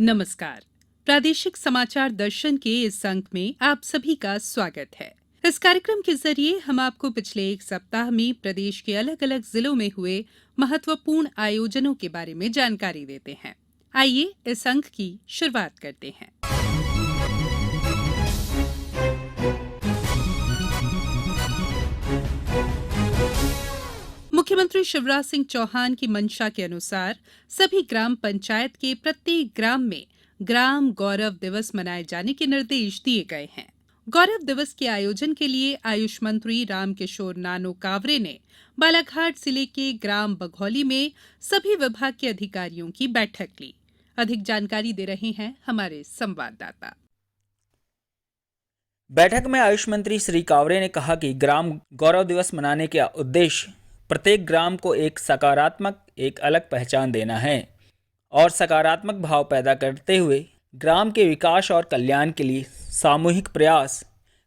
नमस्कार। प्रादेशिक समाचार दर्शन के इस अंक में आप सभी का स्वागत है। इस कार्यक्रम के जरिए हम आपको पिछले एक सप्ताह में प्रदेश के अलग अलग जिलों में हुए महत्वपूर्ण आयोजनों के बारे में जानकारी देते हैं। आइए इस अंक की शुरुआत करते हैं। मुख्यमंत्री शिवराज सिंह चौहान की मंशा के अनुसार सभी ग्राम पंचायत के प्रत्येक ग्राम में ग्राम गौरव दिवस मनाए जाने के निर्देश दिए गए हैं। गौरव दिवस के आयोजन के लिए आयुष मंत्री रामकिशोर नानो कावरे ने बालाघाट जिले के ग्राम बघौली में सभी विभाग के अधिकारियों की बैठक ली। अधिक जानकारी दे रहे हैं हमारे संवाददाता। बैठक में आयुष मंत्री श्री कावरे ने कहा कि ग्राम गौरव दिवस मनाने का उद्देश्य प्रत्येक ग्राम को एक सकारात्मक एक अलग पहचान देना है और सकारात्मक भाव पैदा करते हुए ग्राम के विकास और कल्याण के लिए सामूहिक प्रयास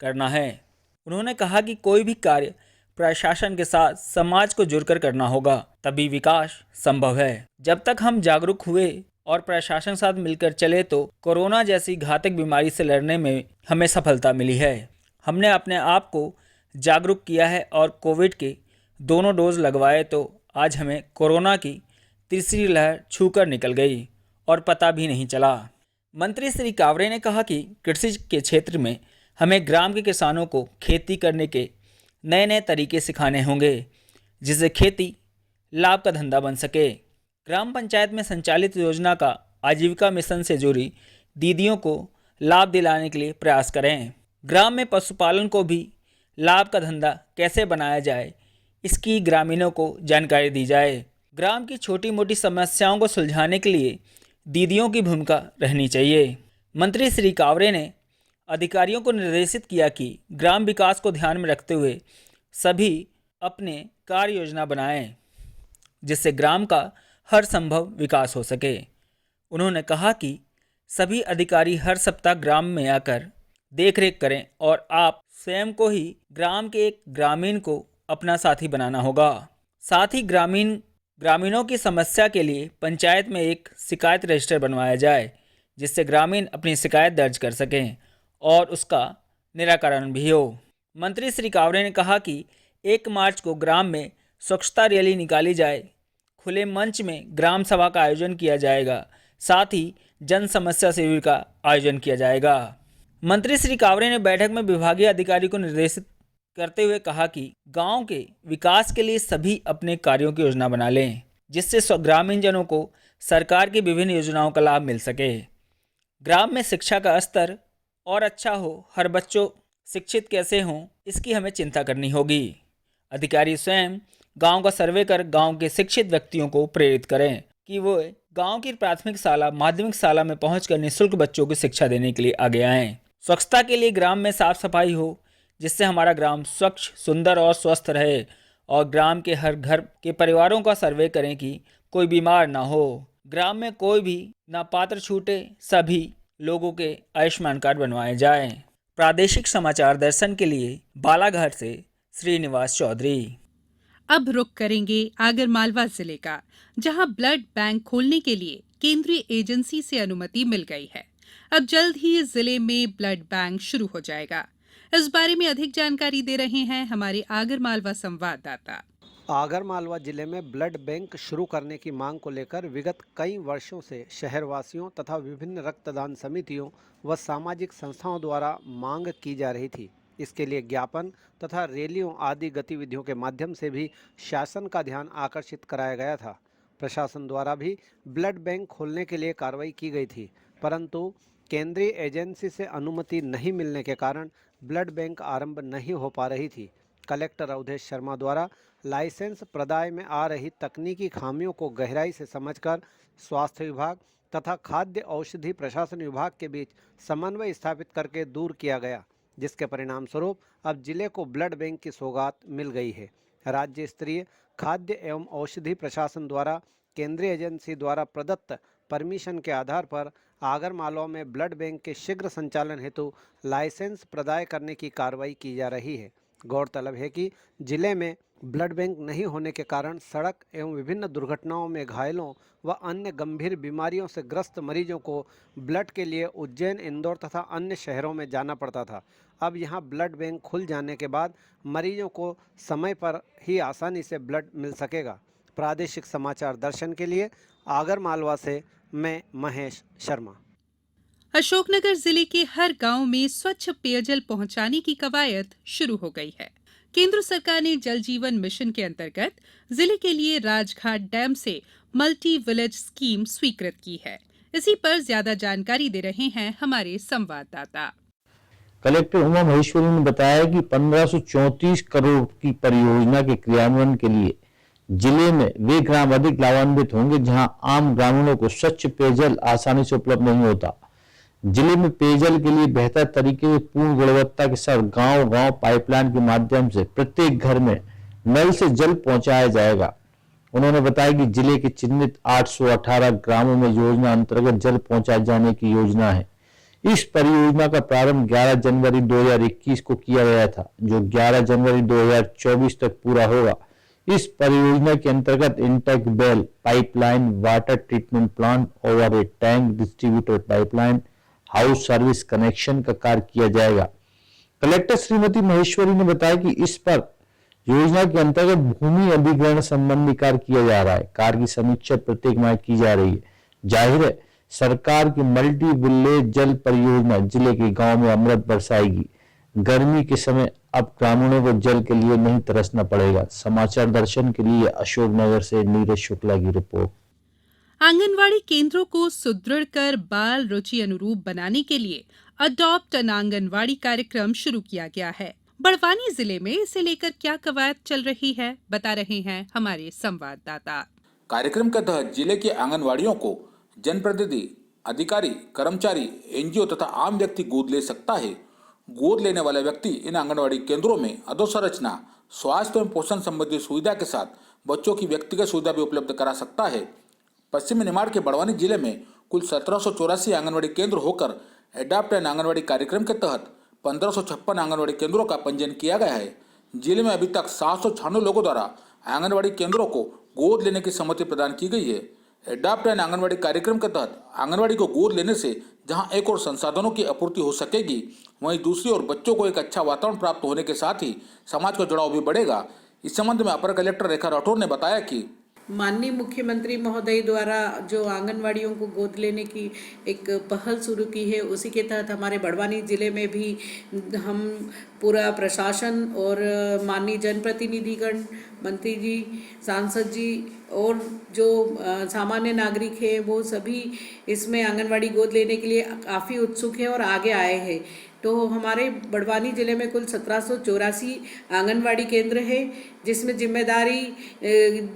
करना है। उन्होंने कहा कि कोई भी कार्य प्रशासन के साथ समाज को जुड़कर करना होगा, तभी विकास संभव है। जब तक हम जागरूक हुए और प्रशासन के साथ मिलकर चले तो कोरोना जैसी घातक बीमारी से लड़ने में हमें सफलता मिली है। हमने अपने आप को जागरूक किया है और कोविड के दोनों डोज लगवाए तो आज हमें कोरोना की तीसरी लहर छूकर निकल गई और पता भी नहीं चला। मंत्री श्री कावरे ने कहा कि कृषि के क्षेत्र में हमें ग्राम के किसानों को खेती करने के नए नए तरीके सिखाने होंगे, जिससे खेती लाभ का धंधा बन सके। ग्राम पंचायत में संचालित योजना का आजीविका मिशन से जुड़ी दीदियों को लाभ दिलाने के लिए प्रयास करें। ग्राम में पशुपालन को भी लाभ का धंधा कैसे बनाया जाए, इसकी ग्रामीणों को जानकारी दी जाए। ग्राम की छोटी मोटी समस्याओं को सुलझाने के लिए दीदियों की भूमिका रहनी चाहिए। मंत्री श्री कावरे ने अधिकारियों को निर्देशित किया कि ग्राम विकास को ध्यान में रखते हुए सभी अपने कार्य योजना बनाएं, जिससे ग्राम का हर संभव विकास हो सके। उन्होंने कहा कि सभी अधिकारी हर सप्ताह ग्राम में आकर देखरेख करें और आप स्वयं को ही ग्राम के एक ग्रामीण को अपना साथी बनाना होगा। साथ ही ग्रामीणों की समस्या के लिए पंचायत में एक शिकायत रजिस्टर बनवाया जाए, जिससे ग्रामीण अपनी शिकायत दर्ज कर सकें और उसका निराकरण भी हो। मंत्री श्री कावरे ने कहा कि 1 मार्च को ग्राम में स्वच्छता रैली निकाली जाए, खुले मंच में ग्राम सभा का आयोजन किया जाएगा, साथ ही जन समस्या शिविर का आयोजन किया जाएगा। मंत्री श्री कावरे ने बैठक में विभागीय अधिकारी को निर्देशित करते हुए कहा कि गांव के विकास के लिए सभी अपने कार्यों की योजना बना लें, जिससे ग्रामीण जनों को सरकार की विभिन्न योजनाओं का लाभ मिल सके। ग्राम में शिक्षा का स्तर और अच्छा हो, हर बच्चों शिक्षित कैसे हों, इसकी हमें चिंता करनी होगी। अधिकारी स्वयं गांव का सर्वे कर गांव के शिक्षित व्यक्तियों को प्रेरित करें कि वो गांव की प्राथमिक शाला माध्यमिक शाला में पहुंचकर निःशुल्क बच्चों को शिक्षा देने के लिए आगे आएँ। स्वच्छता के लिए ग्राम में साफ सफाई हो, जिससे हमारा ग्राम स्वच्छ, सुंदर और स्वस्थ रहे, और ग्राम के हर घर के परिवारों का सर्वे करें कि कोई बीमार ना हो, ग्राम में कोई भी ना पात्र छूटे, सभी लोगों के आयुष्मान कार्ड बनवाए जाएं। प्रादेशिक समाचार दर्शन के लिए बालाघाट से श्रीनिवास चौधरी। अब रुख करेंगे आगरमालवा जिले का, जहां ब्लड बैंक खोलने के लिए केंद्रीय एजेंसी से अनुमति मिल गई है। अब जल्द ही जिले में ब्लड बैंक शुरू हो जाएगा। इस बारे में अधिक जानकारी दे रहे हैं हमारे आगरमालवा संवाददाता। आगरमालवा जिले में ब्लड बैंक शुरू करने की मांग को लेकर विगत कई वर्षों से शहरवासियों तथा विभिन्न रक्तदान समितियों व सामाजिक संस्थाओं द्वारा मांग की जा रही थी। इसके लिए ज्ञापन तथा रैलियों आदि गतिविधियों के माध्यम से भी शासन का ध्यान आकर्षित कराया गया था। प्रशासन द्वारा भी ब्लड बैंक खोलने के लिए कार्रवाई की गई थी, परंतु केंद्रीय एजेंसी से अनुमति नहीं मिलने के कारण ब्लड बैंक आरंभ नहीं हो पा रही थी। कलेक्टर अवधेश शर्मा द्वारा लाइसेंस प्रदाय में आ रही तकनीकी खामियों को गहराई से समझकर स्वास्थ्य विभाग तथा खाद्य औषधि प्रशासन विभाग के बीच समन्वय स्थापित करके दूर किया गया, जिसके परिणाम स्वरूप अब जिले को ब्लड बैंक की सौगात मिल गई है। राज्य स्तरीय खाद्य एवं औषधि प्रशासन द्वारा केंद्रीय एजेंसी द्वारा प्रदत्त परमिशन के आधार पर आगरमालवा में ब्लड बैंक के शीघ्र संचालन हेतु लाइसेंस प्रदाय करने की कार्रवाई की जा रही है। गौरतलब है कि जिले में ब्लड बैंक नहीं होने के कारण सड़क एवं विभिन्न दुर्घटनाओं में घायलों व अन्य गंभीर बीमारियों से ग्रस्त मरीजों को ब्लड के लिए उज्जैन, इंदौर तथा अन्य शहरों में जाना पड़ता था। अब यहां ब्लड बैंक खुल जाने के बाद मरीजों को समय पर ही आसानी से ब्लड मिल सकेगा। प्रादेशिक समाचार दर्शन के लिए आगर मालवा से मैं महेश शर्मा। अशोकनगर जिले के हर गांव में स्वच्छ पेयजल पहुंचाने की कवायद शुरू हो गई है। केंद्र सरकार ने जल जीवन मिशन के अंतर्गत जिले के लिए राजघाट डैम से मल्टी विलेज स्कीम स्वीकृत की है। इसी पर ज्यादा जानकारी दे रहे हैं हमारे संवाददाता। कलेक्टर उमा महेश्वरी ने बताया कि 1534 करोड़ की परियोजना के क्रियान्वयन के लिए जिले में वे ग्राम अधिक लाभान्वित होंगे जहां आम ग्रामीणों को स्वच्छ पेयजल आसानी से उपलब्ध नहीं होता। जिले में पेयजल के लिए बेहतर तरीके से पूर्ण गुणवत्ता के साथ गांव-गांव पाइपलाइन के माध्यम से प्रत्येक घर में नल से जल पहुंचाया जाएगा। उन्होंने बताया कि जिले के चिन्हित 818 ग्रामों में योजना अंतर्गत जल पहुंचाए जाने की योजना है। इस परियोजना का प्रारंभ 11 जनवरी 2021 को किया गया था, जो 11 जनवरी 2024 तक पूरा होगा। इस परियोजना के अंतर्गत intake well pipeline, water treatment plant, overhead tank, distributor pipeline, house service connection का कार्य किया जाएगा। कलेक्टर श्रीमती महेश्वरी ने बताया कि इस पर योजना के अंतर्गत भूमि अधिग्रहण संबंधी कार्य किया जा रहा है। कार्य की समीक्षा प्रत्येक माह की जा रही है। जाहिर है सरकार की मल्टी विलेज जल परियोजना जिले के गांव में अमृत बरसाएगी। गर्मी के समय अब ग्रामीणों को जल के लिए नहीं तरसना पड़ेगा। समाचार दर्शन के लिए अशोकनगर से नीरज शुक्ला की रिपोर्ट। आंगनवाड़ी केंद्रों को सुदृढ़ कर बाल रुचि अनुरूप बनाने के लिए अडॉप्ट एन आंगनवाड़ी कार्यक्रम शुरू किया गया है। बड़वानी जिले में इसे लेकर क्या कवायद चल रही है, बता रहे हैं हमारे संवाददाता। कार्यक्रम के तहत जिले के आंगनवाड़ियों को जनप्रतिनिधि, अधिकारी, कर्मचारी, एनजीओ तथा आम व्यक्ति गोद ले सकता है। गोद लेने वाला व्यक्ति इन आंगनवाड़ी केंद्रों में अधोसंरचना, स्वास्थ्य एवं पोषण संबंधी सुविधा के साथ बच्चों की व्यक्तिगत सुविधा भी उपलब्ध करा सकता है। पश्चिमी निमाड़ के बड़वानी जिले में कुल 1784 आंगनवाड़ी केंद्र होकर एडॉप्ट एन आंगनवाड़ी कार्यक्रम के तहत 1556 आंगनवाड़ी केंद्रों का पंजीयन किया गया है। जिले में अभी तक 796 लोगों द्वारा आंगनवाड़ी केंद्रों को गोद लेने की सहमति प्रदान की गई है। एडॉप्ट एन आंगनवाड़ी कार्यक्रम के तहत आंगनवाड़ी को गोद लेने से जहां एक और संसाधनों की आपूर्ति हो सकेगी, वहीं दूसरी ओर बच्चों को एक अच्छा वातावरण प्राप्त होने के साथ ही समाज का जुड़ाव भी बढ़ेगा। इस संबंध में अपर कलेक्टर रेखा राठौर ने बताया कि माननीय मुख्यमंत्री महोदय द्वारा जो आंगनवाड़ियों को गोद लेने की एक पहल शुरू की है, उसी के तहत हमारे बड़वानी ज़िले में भी हम पूरा प्रशासन और माननीय जनप्रतिनिधिगण, मंत्री जी, सांसद जी और जो सामान्य नागरिक है वो सभी इसमें आंगनवाड़ी गोद लेने के लिए काफ़ी उत्सुक है और आगे आए हैं। तो हमारे बड़वानी ज़िले में कुल 1784 आंगनवाड़ी केंद्र है, जिसमें जिम्मेदारी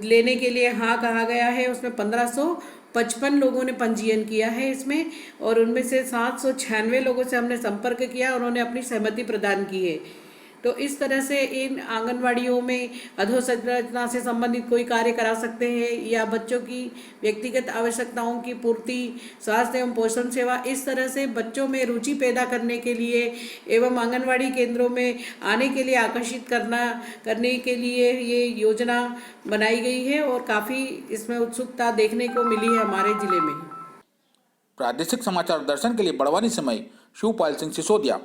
लेने के लिए हाँ कहा गया है। उसमें 1555 लोगों ने पंजीयन किया है इसमें, और उनमें से 796 लोगों से हमने संपर्क किया, उन्होंने अपनी सहमति प्रदान की है। तो इस तरह से इन आंगनवाड़ियों में अधोसंरचना से संबंधित कोई कार्य करा सकते हैं या बच्चों की व्यक्तिगत आवश्यकताओं की पूर्ति, स्वास्थ्य एवं पोषण सेवा, इस तरह से बच्चों में रुचि पैदा करने के लिए एवं आंगनवाड़ी केंद्रों में आने के लिए आकर्षित करने के लिए ये योजना बनाई गई है और काफ़ी इसमें उत्सुकता देखने को मिली है हमारे जिले में। प्रादेशिक समाचार दर्शन के लिए बड़वानी से मैं शिवपाल सिंह सिसोदिया।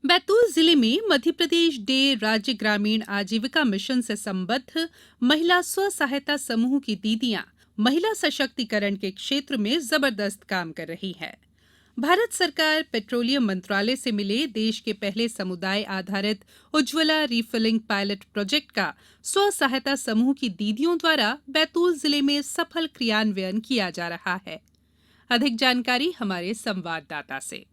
बैतूल जिले में मध्य प्रदेश डे राज्य ग्रामीण आजीविका मिशन से संबद्ध महिला स्व सहायता समूह की दीदियां महिला सशक्तिकरण के क्षेत्र में जबरदस्त काम कर रही हैं। भारत सरकार पेट्रोलियम मंत्रालय से मिले देश के पहले समुदाय आधारित उज्ज्वला रिफिलिंग पायलट प्रोजेक्ट का स्व सहायता समूह की दीदियों द्वारा बैतूल जिले में सफल क्रियान्वयन किया जा रहा है। अधिक जानकारी हमारे संवाददाता से।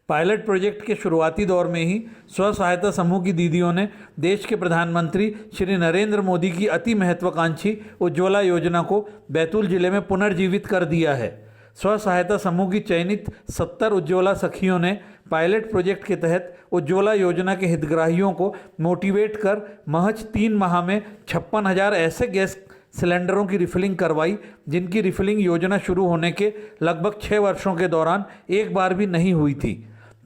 पायलट प्रोजेक्ट के शुरुआती दौर में ही स्व सहायता समूह की दीदियों ने देश के प्रधानमंत्री श्री नरेंद्र मोदी की अति महत्वाकांक्षी उज्ज्वला योजना को बैतूल जिले में पुनर्जीवित कर दिया है। स्व सहायता समूह की चयनित 70 उज्ज्वला सखियों ने पायलट प्रोजेक्ट के तहत उज्ज्वला योजना के हितग्राहियों को मोटिवेट कर महज 3 माह में 56,000 ऐसे गैस सिलेंडरों की रिफिलिंग करवाई, जिनकी रिफिलिंग योजना शुरू होने के लगभग 6 वर्षों के दौरान एक बार भी नहीं हुई थी।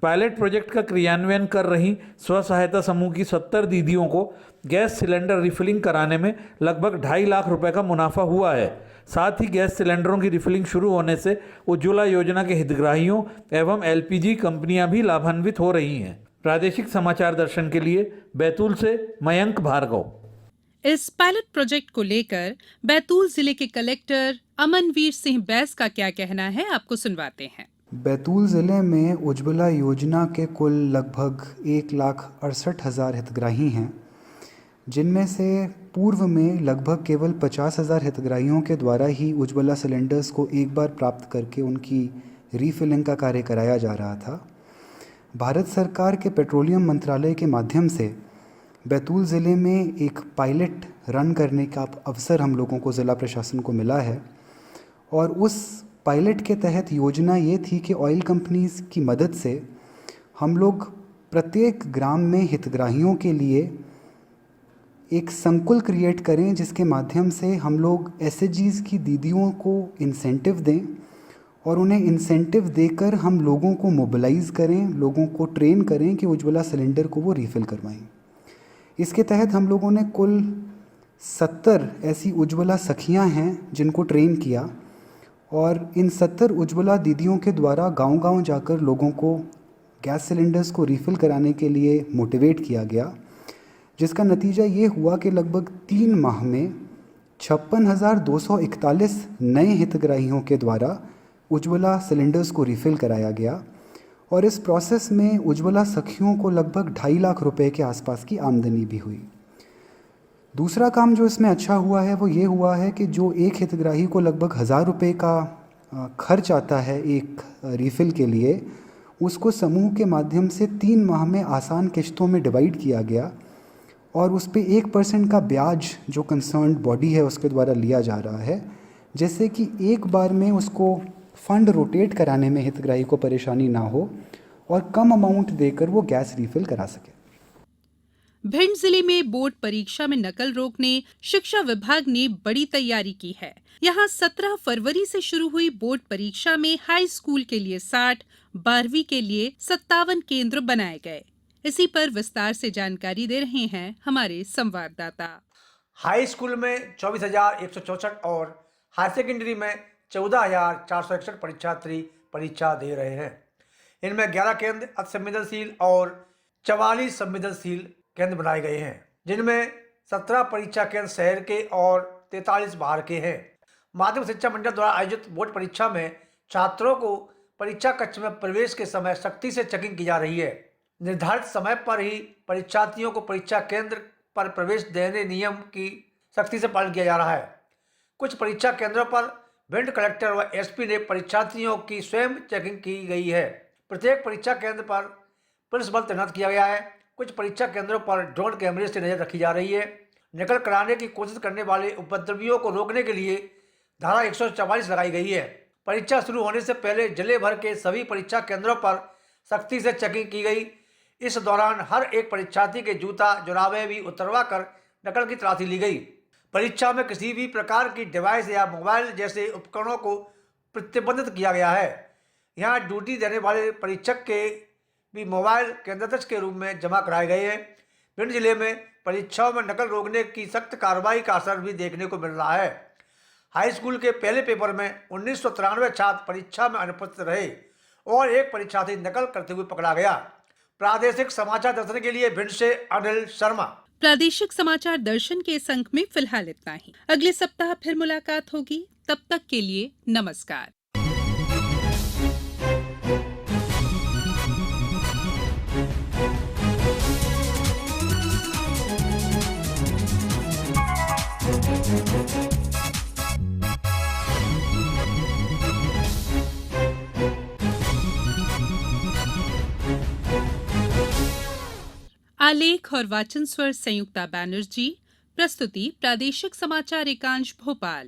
पायलट प्रोजेक्ट का क्रियान्वयन कर रही स्व सहायता समूह की 70 दीदियों को गैस सिलेंडर रिफिलिंग कराने में लगभग 2.5 लाख रुपए का मुनाफा हुआ है। साथ ही गैस सिलेंडरों की रिफिलिंग शुरू होने से उज्ज्वला योजना के हितग्राहियों एवं एलपीजी कंपनियां भी लाभान्वित हो रही हैं। प्रादेशिक समाचार दर्शन के लिए बैतूल से मयंक भार्गव। इस पायलट प्रोजेक्ट को लेकर बैतूल जिले के कलेक्टर अमनवीर सिंह बैस का क्या कहना है, आपको सुनवाते हैं। बैतूल ज़िले में उज्ज्वला योजना के कुल लगभग 1,68,000 हितग्राही हैं, जिनमें से पूर्व में लगभग केवल 50,000 हितग्राहियों के द्वारा ही उज्ज्वला सिलेंडर्स को एक बार प्राप्त करके उनकी रीफिलिंग का कार्य कराया जा रहा था। भारत सरकार के पेट्रोलियम मंत्रालय के माध्यम से बैतूल ज़िले में एक पायलट रन करने का अवसर हम लोगों को ज़िला प्रशासन को मिला है और उस पायलट के तहत योजना ये थी कि ऑयल कंपनीज़ की मदद से हम लोग प्रत्येक ग्राम में हितग्राहियों के लिए एक संकुल क्रिएट करें, जिसके माध्यम से हम लोग एसएचजीज़ की दीदियों को इंसेंटिव दें और उन्हें इंसेंटिव देकर हम लोगों को मोबिलाइज़ करें, लोगों को ट्रेन करें कि उज्ज्वला सिलेंडर को वो रीफ़िल करवाएं। इसके तहत हम लोगों ने कुल 70 ऐसी उज्ज्वला सखियां हैं जिनको ट्रेन किया और इन 70 उज्ज्वला दीदियों के द्वारा गांव-गांव जाकर लोगों को गैस सिलेंडर्स को रीफ़िल कराने के लिए मोटिवेट किया गया, जिसका नतीजा ये हुआ कि लगभग 3 माह में 56,241 नए हितग्राहियों के द्वारा उज्ज्वला सिलेंडर्स को रीफ़िल कराया गया और इस प्रोसेस में उज्ज्वला सखियों को लगभग 2.5 लाख रुपए के आसपास की आमदनी भी हुई। दूसरा काम जो इसमें अच्छा हुआ है वो ये हुआ है कि जो एक हितग्राही को लगभग 1,000 रुपये का खर्च आता है एक रीफ़िल के लिए, उसको समूह के माध्यम से 3 माह में आसान किश्तों में डिवाइड किया गया और उस पर 1% का ब्याज जो कंसर्न्ड बॉडी है उसके द्वारा लिया जा रहा है, जैसे कि एक बार में उसको फंड रोटेट कराने में हितग्राही को परेशानी ना हो और कम अमाउंट देकर वो गैस रीफ़िल करा सके। भिंड जिले में बोर्ड परीक्षा में नकल रोकने शिक्षा विभाग ने बड़ी तैयारी की है। यहां 17 फरवरी से शुरू हुई बोर्ड परीक्षा में हाई स्कूल के लिए 60, 12वीं के लिए 57 केंद्र बनाए गए। इसी पर विस्तार से जानकारी दे रहे हैं हमारे संवाददाता। हाई स्कूल में 24,164 और हायर सेकेंडरी में 14,461 परीक्षार्थी परीक्षा दे रहे हैं। इनमें 11 केंद्र अति संवेदनशील और 44 संवेदनशील केंद्र बनाए गए हैं, जिनमें 17 परीक्षा केंद्र शहर के और 43 बाहर के हैं। माध्यमिक शिक्षा मंडल द्वारा आयोजित बोर्ड परीक्षा में छात्रों को परीक्षा कक्ष में प्रवेश के समय सख्ती से चेकिंग की जा रही है। निर्धारित समय पर ही परीक्षार्थियों को परीक्षा केंद्र पर प्रवेश देने नियम की सख्ती से पालन किया जा रहा है। कुछ परीक्षा केंद्रों पर भिंड कलेक्टर व एसपी ने परीक्षार्थियों की स्वयं चेकिंग की गई है। प्रत्येक परीक्षा केंद्र पर पुलिस बल तैनात किया गया है। कुछ परीक्षा केंद्रों पर ड्रोन कैमरे से नजर रखी जा रही है। नकल कराने की कोशिश करने वाले उपद्रवियों को रोकने के लिए धारा 144 लगाई गई है। परीक्षा शुरू होने से पहले जिले भर के सभी परीक्षा केंद्रों पर सख्ती से चेकिंग की गई। इस दौरान हर एक परीक्षार्थी के जूता जुराबे भी उतरवा कर नकल की तलाशी ली गई। परीक्षा में किसी भी प्रकार की डिवाइस या मोबाइल जैसे उपकरणों को प्रतिबंधित किया गया है। यहाँ ड्यूटी देने वाले परीक्षक के भी मोबाइल केंद्राध्यक्ष के रूप में जमा कराए गए हैं। भिंड जिले में परीक्षाओं में नकल रोकने की सख्त कार्रवाई का असर भी देखने को मिल रहा है। हाई स्कूल के पहले पेपर में 1993 छात्र परीक्षा में अनुपस्थित रहे और एक परीक्षार्थी नकल करते हुए पकड़ा गया। प्रादेशिक समाचार दर्शन के लिए भिंड से अनिल शर्मा। प्रादेशिक समाचार दर्शन के इस अंक में फिलहाल इतना ही। अगले सप्ताह फिर मुलाकात होगी, तब तक के लिए नमस्कार। आलेख और वाचन स्वर संयुक्ता बैनर्जी। प्रस्तुति प्रादेशिक समाचार एकांश भोपाल।